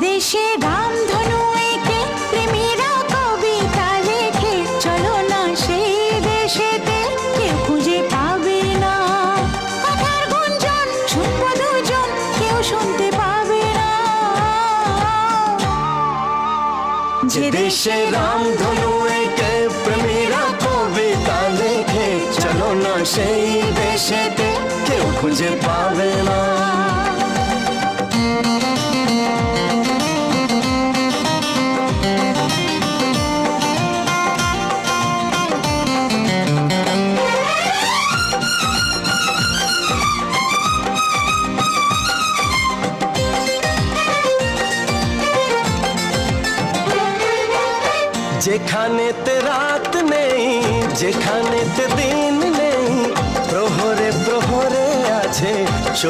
দেশে রামধনু এঁকে প্রেমীরা কবিতা লেখে, চলো না সেই দেশেতে, কেউ খুঁজে পাবে না। কথার গুঞ্জন শুনবো দুজন, কেউ শুনতে পাবে না। যে দেশে রামধনু এঁকে প্রেমীরা কবিতা লেখে, চলো না সেই দেশেতে, কেউ খুঁজে পাবে না। যেখানেতে রাত নেই, যেখানেতে দিন